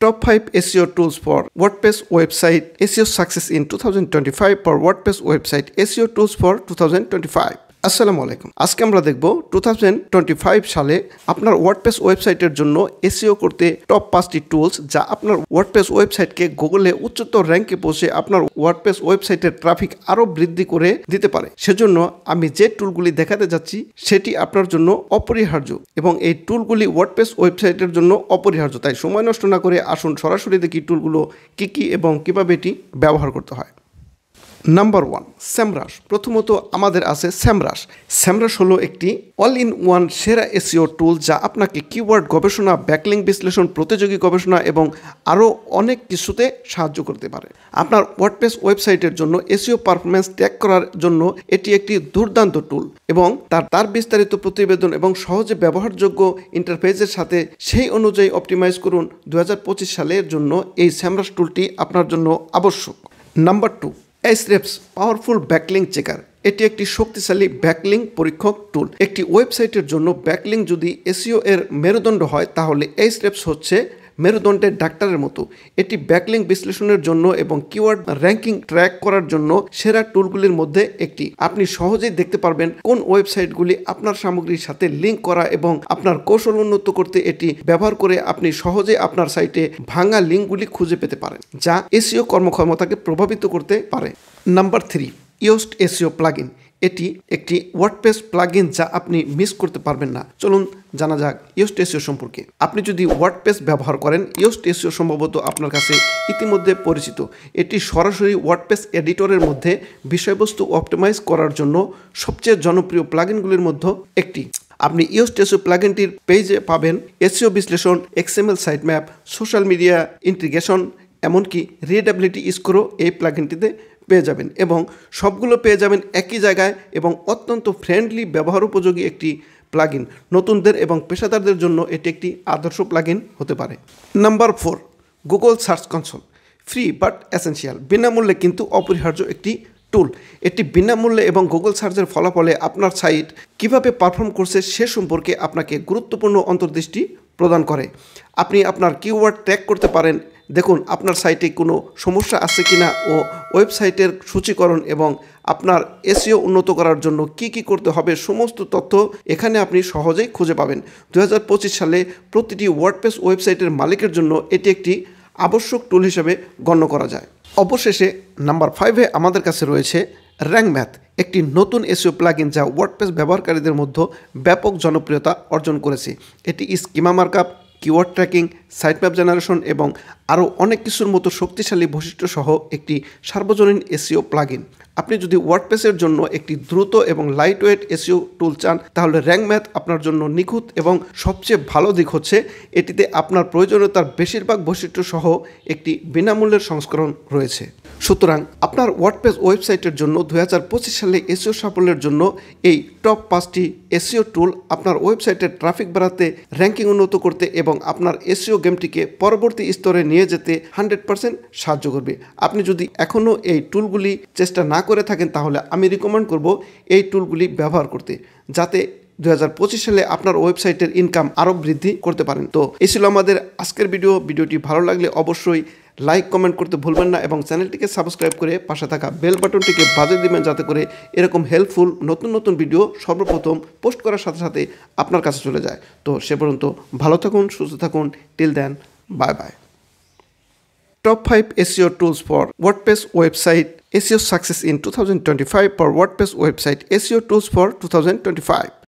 Top 5 SEO tools for WordPress website SEO success in 2025 for WordPress website SEO tools for 2025. আসসালামু আলাইকুম। আজকে আমরা দেখব 2025 সালে আপনার ওয়ার্ডপ্রেস ওয়েবসাইটের জন্য এসইও করতে টপ 5টি টুলস যা আপনার ওয়ার্ডপ্রেস ওয়েবসাইটকে গুগলে উচ্চতর র্যাঙ্কে পৌঁছে আপনার ওয়ার্ডপ্রেস ওয়েবসাইটের ট্রাফিক আরও বৃদ্ধি করে দিতে পারে। সেজন্য আমি যে টুলগুলি দেখাতে যাচ্ছি সেটি আপনার জন্য অপরিহার্য এবং এই টুলগুলি ওয়ার্ডপ্রেস ওয়েবসাইটের জন্য অপরিহার্য। তাই সময় নষ্ট না করে আসুন সরাসরি দেখি টুলগুলো কী এবং কীভাবে এটি ব্যবহার করতে হয়। Number 1, SEMrush। প্রথমত আমাদের আছে SEMrush। SEMrush হলো একটি অল ইন ওয়ান সেরা এসইও টুল যা আপনাকে কিওয়ার্ড গবেষণা, ব্যাকলিং বিশ্লেষণ, প্রতিযোগী গবেষণা এবং আরও অনেক কিছুতে সাহায্য করতে পারে। আপনার ওয়ার্ডপ্রেস ওয়েবসাইটের জন্য এসইও পারফরমেন্স ট্র্যাক করার জন্য এটি একটি দুর্দান্ত টুল এবং তার বিস্তারিত প্রতিবেদন এবং সহজে ব্যবহারযোগ্য ইন্টারফেসের সাথে সেই অনুযায়ী অপটিমাইজ করুন। 2025 সালের জন্য এই SEMrush টুলটি আপনার জন্য আবশ্যক। Number 2, Ahrefs powerful backlink checker. এটি একটি শক্তিশালী ব্যাকলিং পরীক্ষক টুল। একটি ওয়েবসাইটের জন্য ব্যাকলিং যদি এসইও এর মেরুদণ্ড হয় তাহলে Ahrefs হচ্ছে মেরুদণ্ডের ডাক্তারের মতো। এটি ব্যাকলিং বিশ্লেষণের জন্য এবং কিওয়ার্ড র্যাঙ্কিং ট্র্যাক করার জন্য সেরা টুলগুলির মধ্যে একটি। আপনি সহজেই দেখতে পারবেন কোন ওয়েবসাইটগুলি আপনার সামগ্রীর সাথে লিঙ্ক করা এবং আপনার কৌশল উন্নত করতে এটি ব্যবহার করে আপনি সহজে আপনার সাইটে ভাঙা লিঙ্কগুলি খুঁজে পেতে পারেন যা এসইও কর্মক্ষমতাকে প্রভাবিত করতে পারে। Number 3, Yoast SEO plugin. এটি একটি ওয়ার্ডপ্রেস প্লাগইন যা আপনি মিস করতে পারবেন না। চলুন জানা যাক Yoast SEO সম্পর্কে। আপনি যদি ওয়ার্ডপ্রেস ব্যবহার করেন, Yoast SEO সম্ভবত আপনার কাছে ইতিমধ্যে পরিচিত। এটি সরাসরি ওয়ার্ডপ্রেস এডিটরের মধ্যে বিষয়বস্তু অপটিমাইজ করার জন্য সবচেয়ে জনপ্রিয় প্লাগইনগুলির মধ্যে একটি। আপনি Yoast SEO প্লাগইনটির পেজে পাবেন এসইও বিশ্লেষণ, XML site map, social media integration, এমনকি রিডেবিলিটি স্কোরও এই প্লাগইনটিতে পেয়ে যাবেন এবং সবগুলো পেয়ে যাবেন একই জায়গায় এবং অত্যন্ত ফ্রেন্ডলি, ব্যবহার উপযোগী একটি প্লাগইন। নতুনদের এবং পেশাদারদের জন্য এটি একটি আদর্শ প্লাগইন হতে পারে। Number 4, Google search console. Free but essential. বিনামূল্যে কিন্তু অপরিহার্য একটি টুল। এটি বিনামূল্যে এবং গুগল সার্চের ফলাফলে আপনার সাইট কিভাবে পারফর্ম করছে সে সম্পর্কে আপনাকে গুরুত্বপূর্ণ অন্তর্দৃষ্টি প্রদান করে। আপনি আপনার কিওয়ার্ড ট্র্যাক করতে পারেন, দেখুন আপনার সাইটে কোনো সমস্যা আছে কিনা ও ওয়েবসাইটের সূচীকরণ এবং আপনার এসইও উন্নত করার জন্য কি করতে হবে সমস্ত তথ্য এখানে আপনি সহজেই খুঁজে পাবেন। 2025 সালে প্রতিটি ওয়ার্ডপ্রেস ওয়েবসাইটের মালিকের জন্য এটি একটি আবশ্যক টুল হিসেবে গণ্য করা যায়। অবশেষে নাম্বার 5-এ আমাদের কাছে রয়েছে র্যাঙ্ক ম্যাথ, একটি নতুন এসইও প্লাগইন যা ওয়ার্ডপ্রেস ব্যবহারকারীদের মধ্যে ব্যাপক জনপ্রিয়তা অর্জন করেছে। এটি schema markup, keyword tracking, site map generation এবং আরও অনেক কিছুর মতো শক্তিশালী বৈশিষ্ট্য সহ একটি সার্বজনীন এসইও প্লাগইন। আপনি যদি ওয়ার্ডপ্রেসের জন্য একটি দ্রুত এবং লাইটওয়েট এসইও টুল চান তাহলে র্যাঙ্ক ম্যাথ আপনার জন্য নিখুঁত এবং সবচেয়ে ভালো দিক হচ্ছে এটিতে আপনার প্রয়োজনীয়তার বেশিরভাগ বৈশিষ্ট্য সহ একটি বিনামূল্যের সংস্করণ রয়েছে। সুতরাং আপনার ওয়ার্ডপ্রেস ওয়েবসাইটের জন্য 2025 সালে এসইও সাফল্যের জন্য এই টপ 5টি এসইও টুল আপনার ওয়েবসাইটের ট্রাফিক বাড়াতে, র্যাঙ্কিং উন্নত করতে এবং আপনার এসইও গেমটিকে পরবর্তী স্তরে নিয়ে যেতে 100% সাহায্য করবে। আপনি যদি এখনও এই টুলগুলি চেষ্টা না করে থাকেন তাহলে আমি রিকমেন্ড করব এই টুলগুলি ব্যবহার করতে, যাতে 2025 সালে আপনার ওয়েবসাইটের ইনকাম আরও বৃদ্ধি করতে পারেন। তো এই ছিল আমাদের আজকের ভিডিওটি ভালো লাগলে অবশ্যই লাইক, কমেন্ট করতে ভুলবেন না এবং চ্যানেলটিকে সাবস্ক্রাইব করে পাশে থাকা বেল বাটনটিকে বাজিয়ে দিবেন যাতে করে এরকম হেল্পফুল নতুন ভিডিও সর্বপ্রথম পোস্ট করার সাথে সাথে আপনার কাছে চলে যায়। তো সে পর্যন্ত ভালো থাকুন, সুস্থ থাকুন। Till then, bye bye. Top 5 SEO tools for WordPress website SEO success in 2025 for WordPress website SEO tools for 2025.